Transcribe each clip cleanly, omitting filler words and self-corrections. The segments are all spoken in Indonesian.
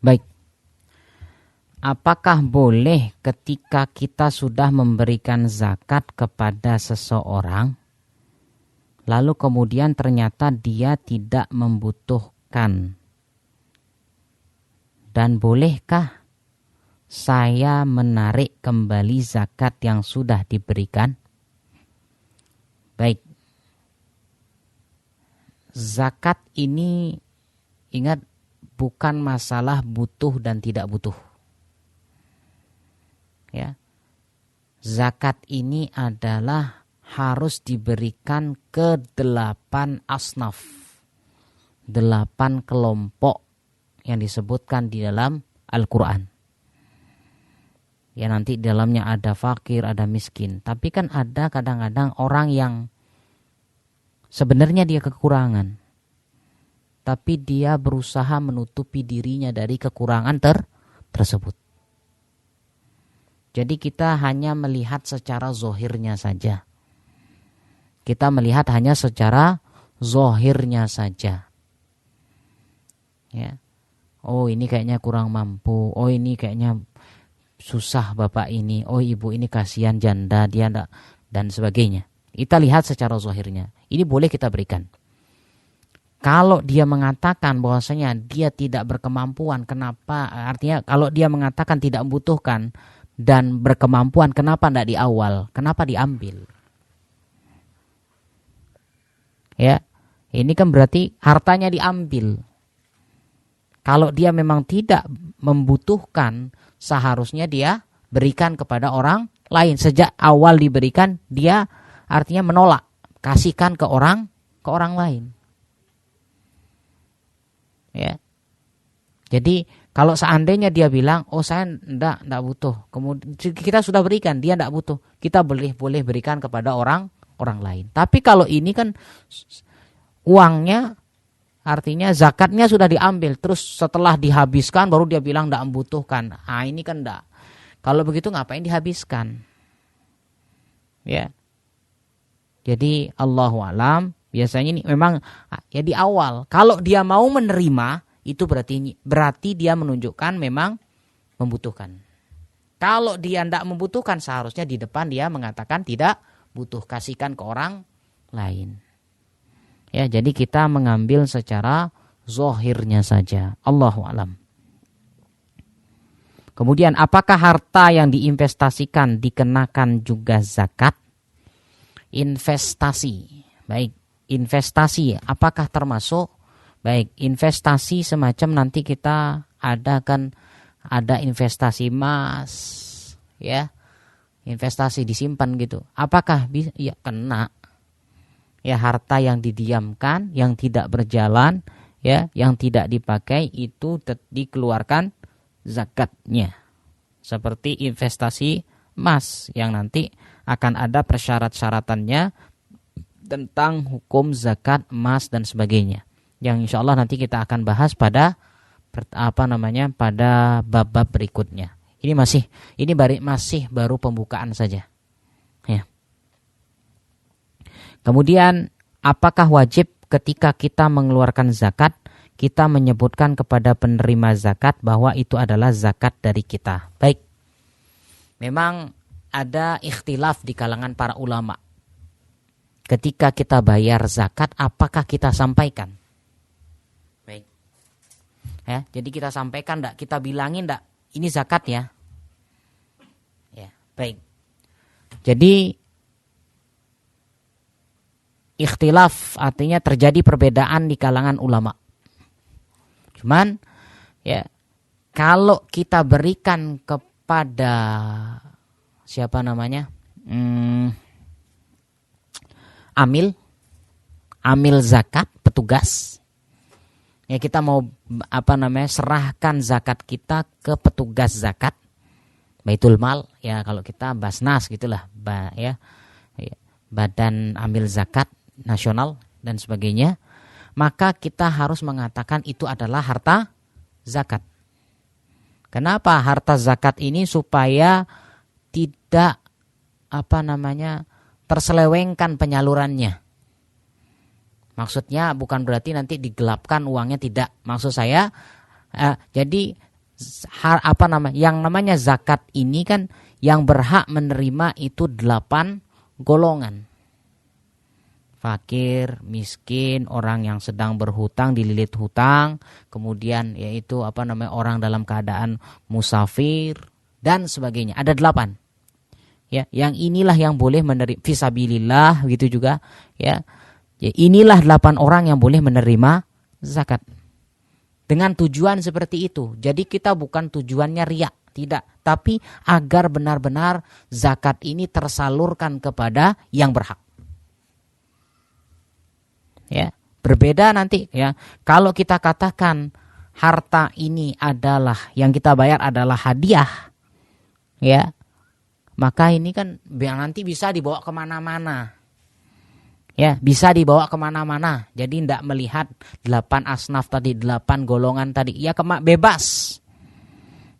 Baik. Apakah boleh ketika kita sudah memberikan zakat kepada seseorang, lalu kemudian ternyata dia tidak membutuhkan? Dan bolehkah saya menarik kembali zakat yang sudah diberikan? Baik. Zakat ini, ingat, bukan masalah butuh dan tidak butuh. Ya. Zakat ini adalah harus diberikan ke 8 asnaf, 8 kelompok yang disebutkan di dalam Al-Quran. Ya, nanti di dalamnya ada fakir, ada miskin. Tapi kan ada kadang-kadang orang yang sebenarnya dia kekurangan, tapi dia berusaha menutupi dirinya dari kekurangan tersebut. Jadi kita hanya melihat secara zohirnya saja. Kita melihat hanya secara zohirnya saja. Ya. Oh, ini kayaknya kurang mampu. Oh, ini kayaknya susah bapak ini. Oh, ibu ini kasihan janda, dia enggak, dan sebagainya. Kita lihat secara zohirnya. Ini boleh kita berikan. Kalau dia mengatakan bahwasanya dia tidak berkemampuan, kenapa? Artinya kalau dia mengatakan tidak membutuhkan dan berkemampuan, kenapa tidak di awal? Kenapa diambil? Ya, ini kan berarti hartanya diambil. Kalau dia memang tidak membutuhkan, seharusnya dia berikan kepada orang lain. Sejak awal diberikan, dia artinya menolak, kasihkan ke orang lain. Ya. Jadi kalau seandainya dia bilang, oh saya enggak butuh, kemudian kita sudah berikan, dia enggak butuh, kita boleh berikan kepada orang lain. Tapi kalau ini kan uangnya, artinya zakatnya sudah diambil, terus setelah dihabiskan baru dia bilang enggak membutuhkan. Ini kan enggak. Kalau begitu ngapain dihabiskan? Ya. Jadi Allahu alam, biasanya ini memang ya di awal. Kalau dia mau menerima, itu berarti dia menunjukkan memang membutuhkan. Kalau dia tidak membutuhkan, seharusnya di depan dia mengatakan tidak butuh, kasihkan ke orang lain. Ya, jadi kita mengambil secara zohirnya saja. Allahu alam. Kemudian apakah harta yang diinvestasikan dikenakan juga zakat? Investasi. Baik, investasi apakah termasuk? Baik, investasi semacam nanti kita ada investasi emas, ya, investasi disimpan gitu. Apakah bisa? Ya kena. Ya, harta yang didiamkan, yang tidak berjalan, ya, yang tidak dipakai itu dikeluarkan zakatnya. Seperti investasi emas yang nanti akan ada persyarat-syaratannya tentang hukum zakat emas dan sebagainya, yang insya Allah nanti kita akan bahas pada pada bab-bab berikutnya. Ini masih baru pembukaan saja. Ya. Kemudian apakah wajib ketika kita mengeluarkan zakat kita menyebutkan kepada penerima zakat bahwa itu adalah zakat dari kita? Baik. Memang ada ikhtilaf di kalangan para ulama. Ketika kita bayar zakat, apakah kita sampaikan? Baik. Ya, jadi kita sampaikan enggak? Kita bilangin enggak? Ini zakat ya. Ya, baik. Jadi ikhtilaf artinya terjadi perbedaan di kalangan ulama. Cuman ya, kalau kita berikan kepada siapa namanya? Amil zakat, petugas. Ya, kita mau serahkan zakat kita ke petugas zakat, Baitul Mal, ya kalau kita Basnas gitulah, Badan Amil Zakat Nasional dan sebagainya, maka kita harus mengatakan itu adalah harta zakat. Kenapa harta zakat ini? Supaya tidak terselewengkan penyalurannya. Maksudnya bukan berarti nanti digelapkan uangnya, tidak. Maksud saya jadi yang namanya zakat ini kan yang berhak menerima itu 8 golongan. Fakir, miskin, orang yang sedang berhutang, dililit hutang, kemudian yaitu orang dalam keadaan musafir dan sebagainya. Ada 8. Ya, yang inilah yang boleh menerima fisabilillah gitu juga, ya. Ya, inilah 8 orang yang boleh menerima zakat. Dengan tujuan seperti itu. Jadi kita bukan tujuannya riya, tidak, tapi agar benar-benar zakat ini tersalurkan kepada yang berhak. Ya, berbeda nanti ya. Kalau kita katakan harta ini adalah yang kita bayar adalah hadiah, ya, maka ini kan nanti bisa dibawa kemana-mana. Ya, bisa dibawa kemana-mana. Jadi tidak melihat 8 asnaf tadi, 8 golongan tadi. Ya, bebas.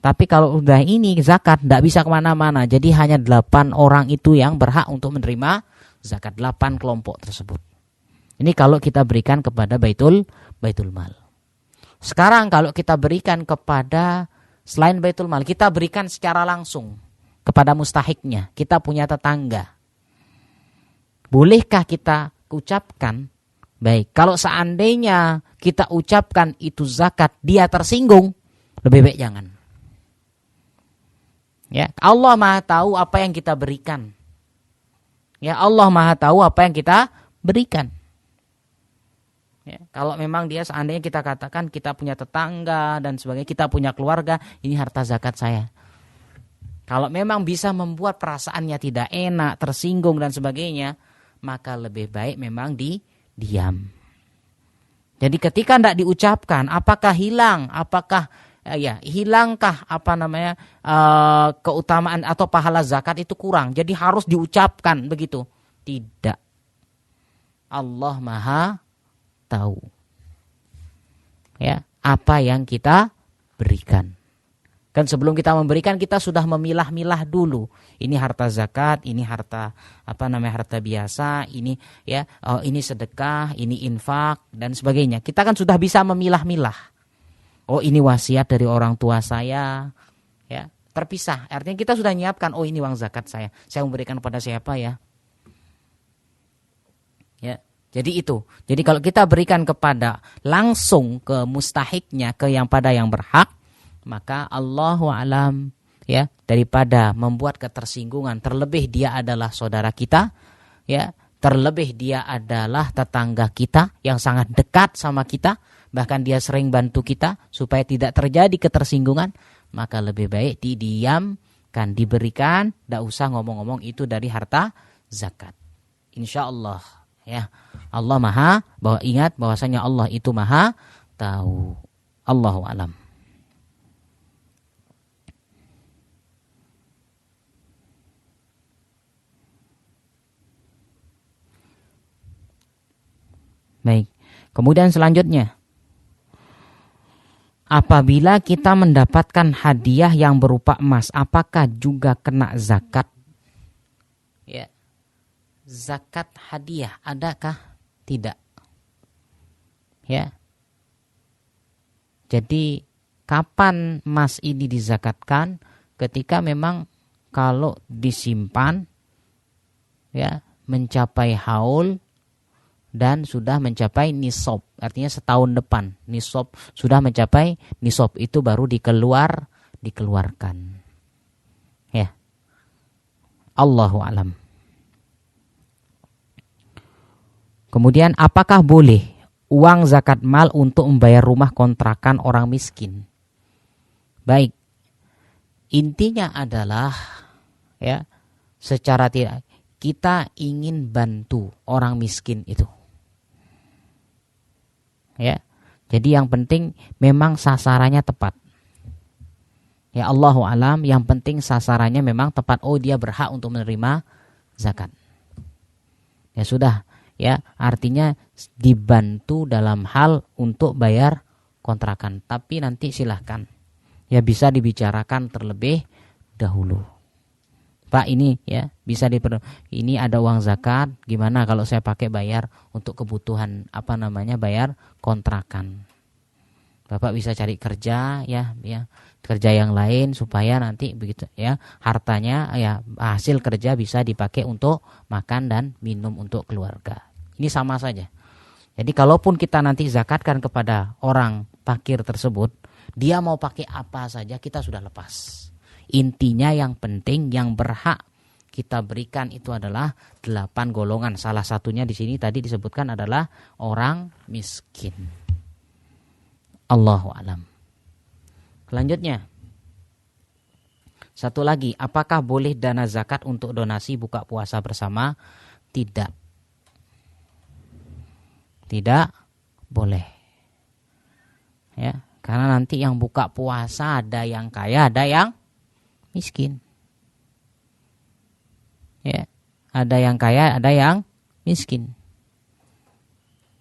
Tapi kalau udah ini zakat tidak bisa kemana-mana. Jadi hanya 8 orang itu yang berhak untuk menerima zakat. 8 kelompok tersebut. Ini kalau kita berikan kepada baitul mal. Sekarang kalau kita berikan kepada selain baitul mal, kita berikan secara langsung kepada mustahiknya, kita punya tetangga. Bolehkah kita ucapkan? Baik, kalau seandainya kita ucapkan itu zakat, dia tersinggung, lebih baik jangan. Ya, Allah Maha tahu apa yang kita berikan. Ya, Allah Maha tahu apa yang kita berikan. Ya, kalau memang dia seandainya kita katakan kita punya tetangga dan sebagainya, kita punya keluarga, ini harta zakat saya. Kalau memang bisa membuat perasaannya tidak enak, tersinggung dan sebagainya, maka lebih baik memang diam. Jadi ketika tidak diucapkan, apakah hilang? Apakah hilangkah keutamaan atau pahala zakat itu kurang? Jadi harus diucapkan begitu? Tidak. Allah Maha tahu. Ya, apa yang kita berikan. Kan sebelum kita memberikan kita sudah memilah-milah dulu. Ini harta zakat, ini harta harta biasa, ini ini sedekah, ini infak dan sebagainya. Kita kan sudah bisa memilah-milah. Oh, ini wasiat dari orang tua saya, ya, terpisah. Artinya kita sudah nyiapkan, oh ini uang zakat saya. Saya memberikan kepada siapa ya? Ya. Jadi itu. Jadi kalau kita berikan kepada langsung ke mustahiknya, ke yang berhak, maka Allahu a'lam, ya, daripada membuat ketersinggungan, terlebih dia adalah saudara kita, ya, terlebih dia adalah tetangga kita yang sangat dekat sama kita, bahkan dia sering bantu kita supaya tidak terjadi ketersinggungan, maka lebih baik didiamkan, diberikan, tidak usah ngomong-ngomong itu dari harta zakat. Insya Allah, ya, Allah ingat bahwasanya Allah itu Maha tahu. Allahu a'lam. Baik, kemudian selanjutnya, apabila kita mendapatkan hadiah yang berupa emas, apakah juga kena zakat? Ya, zakat hadiah adakah? Tidak. Ya, jadi kapan emas ini dizakatkan? Ketika memang kalau disimpan, ya, mencapai haul dan sudah mencapai nisab, artinya setahun depan nisab sudah mencapai nisab, itu baru dikeluarkan. Ya, Allahu a'lam. Kemudian apakah boleh uang zakat mal untuk membayar rumah kontrakan orang miskin? Baik, intinya adalah, ya, secara tidak kita ingin bantu orang miskin itu. Ya, jadi yang penting memang sasarannya tepat. Ya, Allahu a'lam, yang penting sasarannya memang tepat. Oh, dia berhak untuk menerima zakat. Ya sudah, ya, artinya dibantu dalam hal untuk bayar kontrakan. Tapi nanti silahkan, ya, bisa dibicarakan terlebih dahulu. Pak, ini ya bisa ini ada uang zakat, gimana kalau saya pakai bayar untuk kebutuhan bayar kontrakan. Bapak bisa cari kerja ya, kerja yang lain supaya nanti begitu ya, hartanya ya hasil kerja bisa dipakai untuk makan dan minum untuk keluarga. Ini sama saja. Jadi kalaupun kita nanti zakatkan kepada orang fakir tersebut, dia mau pakai apa saja kita sudah lepas. Intinya yang penting yang berhak kita berikan itu adalah 8 golongan. Salah satunya di sini tadi disebutkan adalah orang miskin. Allahu a'lam. Selanjutnya, satu lagi, apakah boleh dana zakat untuk donasi buka puasa bersama? Tidak. Tidak boleh. Ya, karena nanti yang buka puasa ada yang kaya, ada yang miskin. Ya, ada yang kaya, ada yang miskin.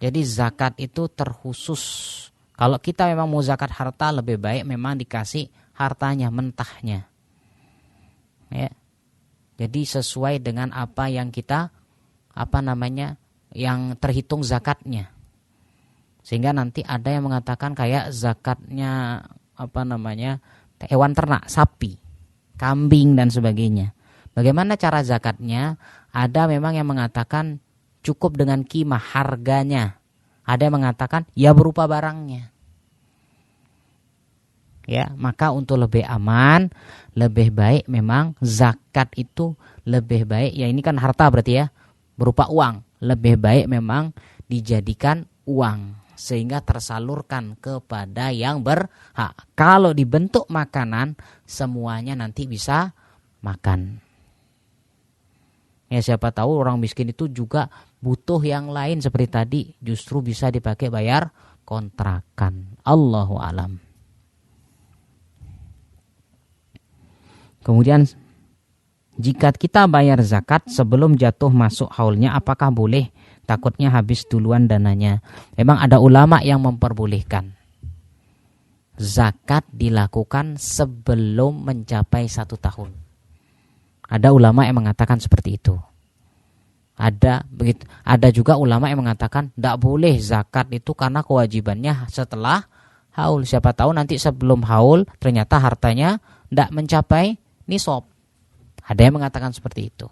Jadi zakat itu terkhusus. Kalau kita memang mau zakat harta, lebih baik memang dikasih hartanya, mentahnya. Ya. Jadi sesuai dengan apa yang kita yang terhitung zakatnya. Sehingga nanti ada yang mengatakan kayak zakatnya hewan ternak, sapi, kambing dan sebagainya. Bagaimana cara zakatnya? Ada memang yang mengatakan cukup dengan qimah harganya. Ada yang mengatakan ya berupa barangnya. Ya, maka untuk lebih aman, lebih baik memang zakat itu lebih baik ya, ini kan harta berarti ya, berupa uang. Lebih baik memang dijadikan uang sehingga tersalurkan kepada yang berhak. Kalau dibentuk makanan, semuanya nanti bisa makan. Ya, siapa tahu orang miskin itu juga butuh yang lain seperti tadi, justru bisa dipakai bayar kontrakan. Allahu a'lam. Kemudian jika kita bayar zakat sebelum jatuh masuk haulnya, apakah boleh? Takutnya habis duluan dananya. Memang ada ulama yang memperbolehkan zakat dilakukan sebelum mencapai 1 tahun. Ada ulama yang mengatakan seperti itu. Ada juga ulama yang mengatakan tidak boleh zakat itu karena kewajibannya setelah haul. Siapa tahu nanti sebelum haul ternyata hartanya tidak mencapai nisab. Ada yang mengatakan seperti itu.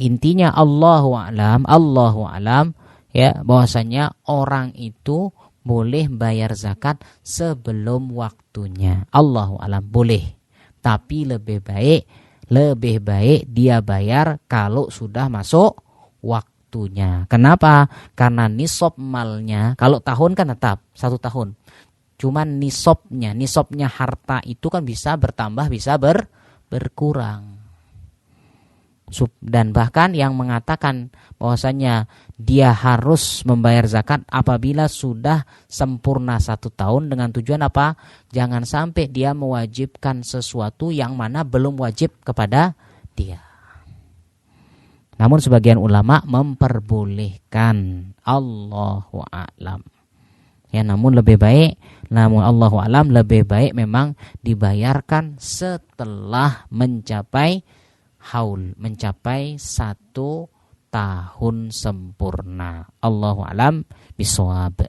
Intinya Allahu a'lam ya, bahwasanya orang itu boleh bayar zakat sebelum waktunya. Allahu a'lam, boleh. Tapi lebih baik dia bayar kalau sudah masuk waktunya. Kenapa? Karena nisab malnya, kalau tahun kan tetap 1 tahun. Cuman nisabnya harta itu kan bisa bertambah, bisa berkurang. Dan bahkan yang mengatakan bahwasanya dia harus membayar zakat apabila sudah sempurna 1 tahun, dengan tujuan apa? Jangan sampai dia mewajibkan sesuatu yang mana belum wajib kepada dia. Namun sebagian ulama memperbolehkan. Allahu a'lam. Ya, namun Allahu a'lam lebih baik memang dibayarkan setelah mencapai haul, mencapai 1 tahun sempurna. Allahu a'lam bishawab.